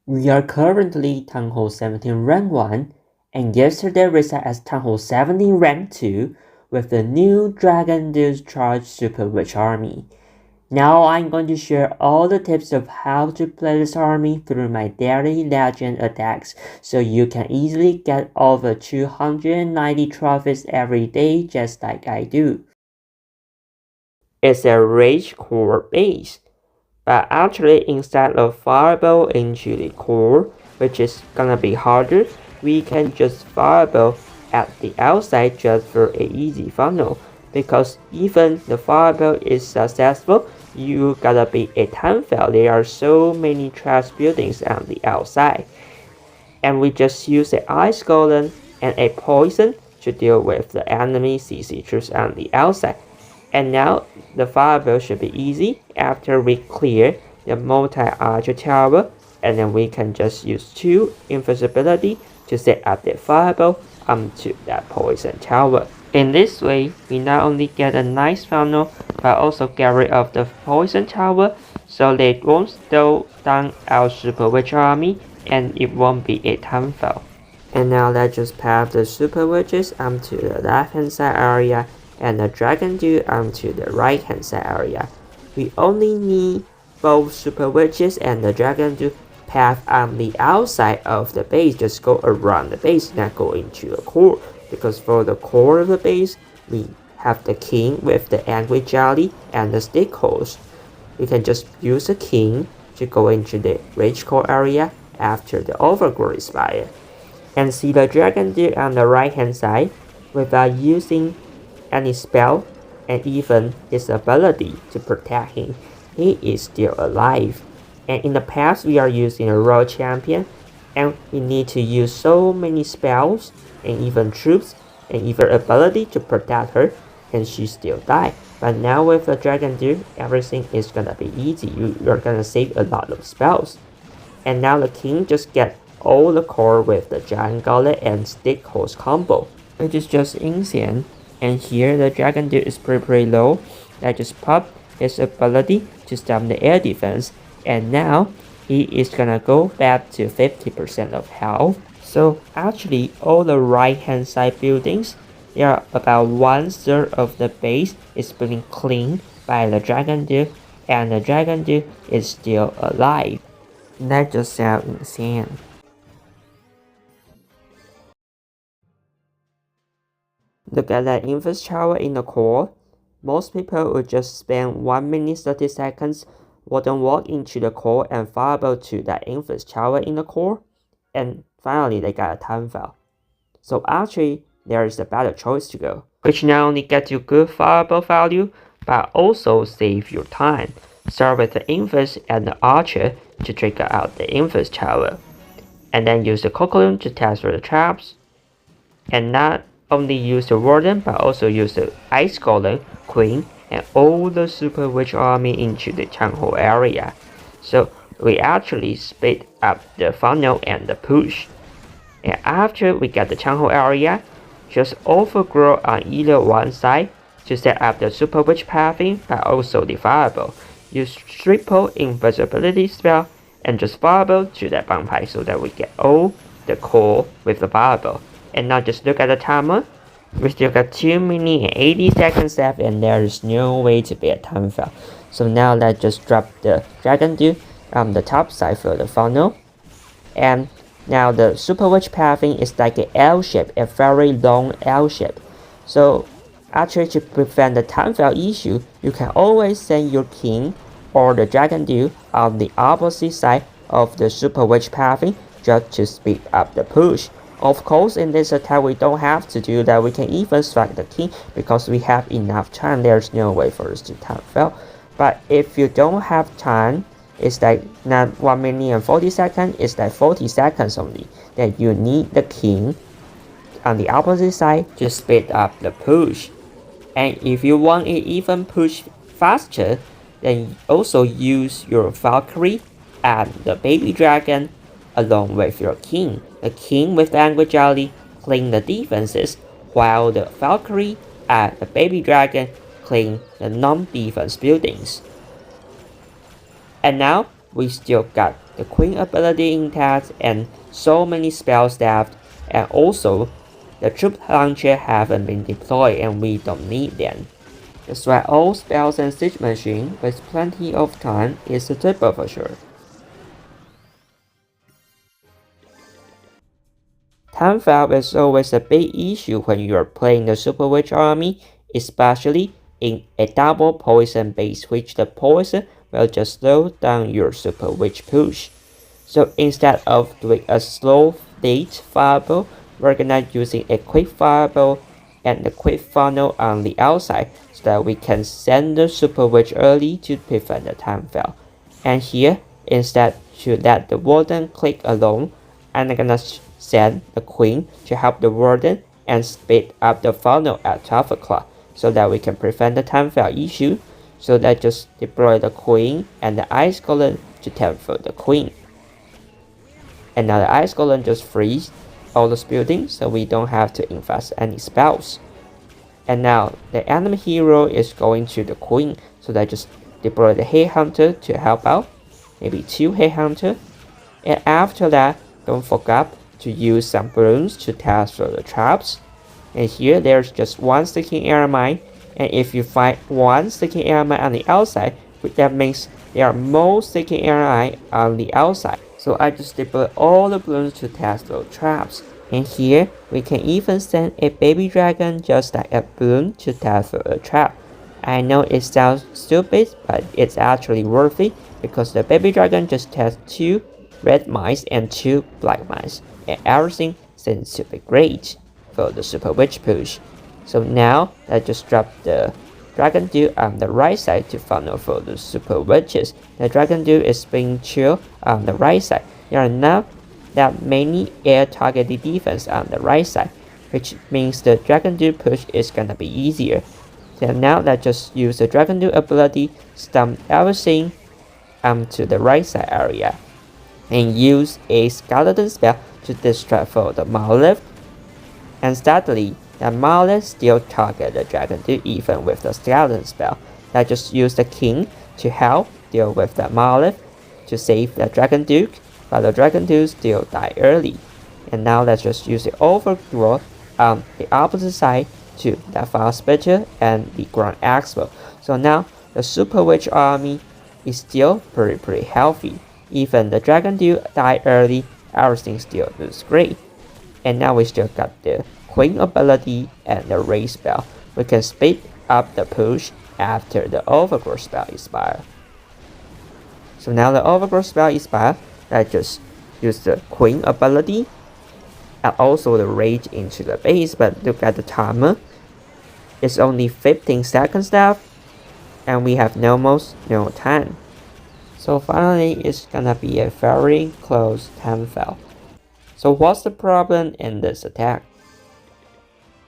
We are currently Th17 Rank 1, and yesterday reset as Th17 Rank 2 with the new Dragon Dude Charge Superwitch army. Now I'm going to share all the tips of how to play this army through my daily legend attacks so you can easily get over 290 trophies every day just like I do. It's a rage core base. But actually, instead of fireball into the core, which is gonna be harder, we can just fireball at the outside just for an easy funnel. Because even the fireball is successful, you gotta be a time fail. There are so many trash buildings on the outside. And we just use an ice golem and a poison to deal with the enemy CC troops on the outside. And now the fireball should be easy after we clear the multi-archer tower, and then we can just use 2 invisibility to set up the fireball onto that poison tower. In this way, we not only get a nice funnel, but also get rid of the poison tower, so they won't slow down our Superwitch army, and it won't be a time fail. And now let's just path the Super Witches onto the left hand side area and the Dragon Dude onto the right hand side area. We only need both Super Witches and the Dragon Dude path on the outside of the base, just go around the base, not go into the core. Because for the core of the base, we have the king with the angry jelly and the stick holes. We can just use the king to go into the rage core area after the overgrowth expire. And see the Dragon Dude on the right hand side without using any spell and even his ability to protect him. He is still alive. And in the past we are using a royal champion and we need to use so many spells and even troops and even ability to protect her, and she still died. But now with the Dragon Dude, everything is gonna be easy. You're gonna save a lot of spells. And now the king just get all the core with the giant gauntlet and stick holes combo, which is just insane. And here the Dragon Dude is pretty low. I just pop his ability to stop the air defense, and now he is gonna go back to 50% of health. So actually all the right hand side buildings, they are about 1/3 of the base is being cleaned by the Dragon Dude, and the Dragon Dude is still alive. That just sounds insane. Look at that inverse tower in the core. Most people would just spend 1 minute 30 seconds, wouldn't walk into the core and fireball to that inverse tower in the core, and finally they got a time fail. So actually, there is a better choice to go, which not only gets you good fireball value, but also save your time. Start with the inverse and the archer to trigger out the inverse tower, and then use the cocoon to test for the traps, and not only use the warden but also use the ice golem, queen, and all the super witch army into the town hall area. So we actually speed up the funnel and the push. And after we get the town hall area, just overgrow on either one side to set up the super witch pathing but also the fireball. Use triple invisibility spell and just fireball to that bonfire so that we get all the core with the fireball. And now just look at the timer. We still got 2 minutes and 80 seconds left, and there is no way to be a time fail. So now let's just drop the Dragon Dude on the top side for the funnel. And now the Super Witch pathing is like an L shape, a very long L shape. So actually to prevent the time fail issue, you can always send your king or the Dragon Dude on the opposite side of the Super Witch pathing just to speed up the push. Of course, in this attack we don't have to do that, we can even strike the king because we have enough time, there's no way for us to time fail. But if you don't have time, it's like not 1 minute and 40 seconds, it's like 40 seconds only, that you need the king on the opposite side to speed up the push. And if you want it even push faster, then also use your Valkyrie and the baby dragon along with your king. The king with the angry jelly clean the defenses, while the Valkyrie and the baby dragon clean the non-defense buildings. And now we still got the queen ability intact and so many spells left, and also the troop launcher haven't been deployed and we don't need them. That's why all spells and siege machine with plenty of time is suitable for sure. Time valve is always a big issue when you are playing the Superwitch army, especially in a double poison base, which the poison will just slow down your Superwitch push. So instead of doing a slow late fireball, we're gonna using a quick fireball and a quick funnel on the outside so that we can send the Superwitch early to prevent the time valve. And here, instead to let the warden click alone, I'm gonna send the queen to help the warden and speed up the funnel at 12 o'clock so that we can prevent the time valve issue. So that just deploy the queen and the ice golem to temper the queen. And now the ice golem just freeze all those buildings so we don't have to invest any spells. And now the enemy hero is going to the queen, so they just deploy the headhunter to help out, maybe 2 headhunter. And after that, don't forget to use some balloons to test for the traps. And here there's just 1 sticking air mine, and if you find 1 sticking air mine on the outside, that means there are more sticking air mine on the outside. So I just deploy all the balloons to test those traps. And here we can even send a baby dragon just like a balloon to test for a trap. I know it sounds stupid, but it's actually worth it because the baby dragon just tests 2 red mines and 2 black mines, and everything seems to be great for the Super Witch push. So now let's just drop the Dragon Dude on the right side to funnel for the Super Witches. The Dragon Dude is being chill on the right side. There are not that many air targeted defense on the right side, which means the Dragon Dude push is gonna be easier. So now let's just use the Dragon Dude ability, stomp everything onto the right side area, and use a skeleton spell to distract for the monolith. And sadly, the monolith still target the Dragon Dude even with the skeleton spell. Let's just use the king to help deal with the monolith to save the Dragon Duke, but the Dragon Dude still die early. And now let's just use the overgrowth on the opposite side to the fire spitter and the ground expo. So now the Super Witch army is still pretty healthy. Even the Dragon Dude die early, everything still looks great. And now we still got the Queen ability and the raise spell. We can speed up the push after the overgrowth spell expires. So now the overgrowth spell expires, let's just use the Queen ability and also the rage into the base. But look at the timer, it's only 15 seconds left and we have almost no time. So finally it's gonna be a very close time valve. So what's the problem in this attack?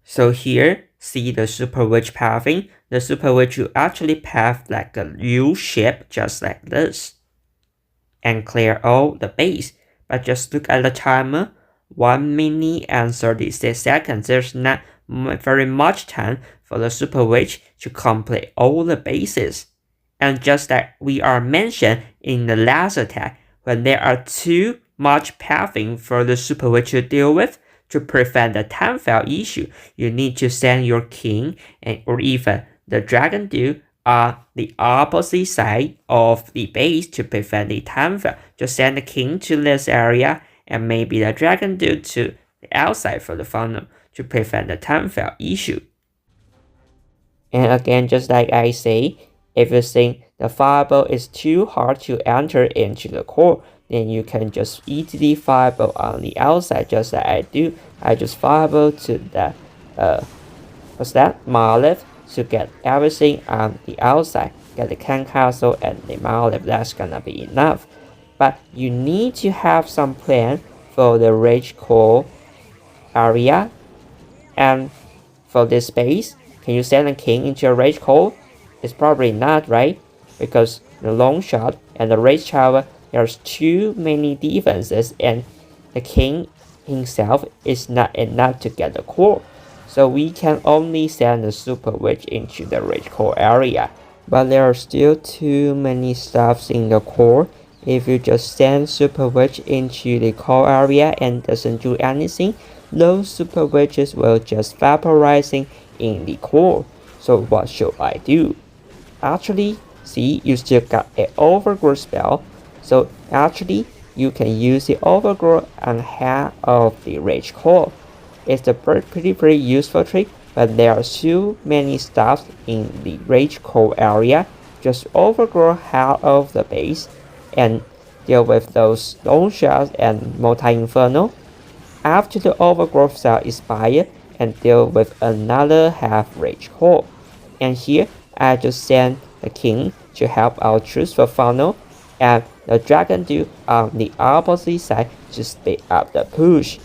So here, see the Super Witch pathing. The Super Witch will actually path like a U shape just like this and clear all the base. But just look at the timer, 1 minute and 36 seconds. There's not very much time for the Super Witch to complete all the bases. And just like we are mentioned in the last attack, when there are too much pathing for the Super Witch to deal with, to prevent the time valve issue, you need to send your king or even the Dragon Dude on the opposite side of the base to prevent the time valve. Just send the king to this area and maybe the Dragon Dude to the outside for the funnel to prevent the time valve issue. And again, just like I say, if you think the fireball is too hard to enter into the core, then you can just easily fireball on the outside just like I do. I just fireball to the monolith to get everything on the outside. Get the can castle and the monolith, that's gonna be enough. But you need to have some plan for the rage core area. And for this space, can you send a king into a rage core? It's probably not, right? Because the long shot and the rage tower, there's too many defenses and the king himself is not enough to get the core. So we can only send the Super Witch into the rage core area. But there are still too many stuffs in the core if you just send Superwitch into the core area and doesn't do anything, those Superwitches will just vaporizing in the core. So what should I do? Actually, see, you still got an overgrowth spell. So actually, you can use the overgrowth on half of the rage core. It's a pretty useful trick, but there are too many stuff in the rage core area. Just overgrow half of the base and deal with those long shots and multi-inferno. After the overgrowth cell expires, and deal with another half rage core. And here I just send the king to help our truthful funnel, and the dragon dude on the opposite side to speed up the push.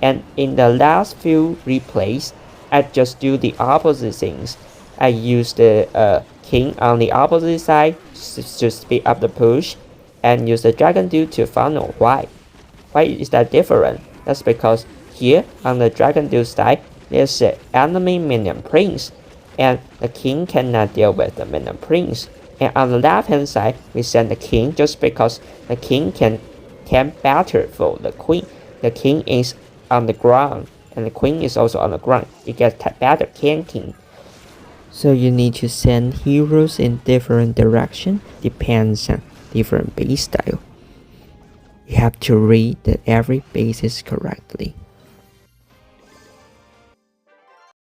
And in the last few replays, I just do the opposite things. I use the king on the opposite side to speed up the push, and use the dragon dude to funnel. Why? Why is that different? That's because here on the dragon dude side, there's an enemy minion prince, and the king cannot deal with the minion prince. And on the left hand side, we send the king just because the king can battle for the queen. The king is on the ground, and the queen is also on the ground. It gets better tanking. So you need to send heroes in different direction, depends on different base style. You have to read that every bases correctly.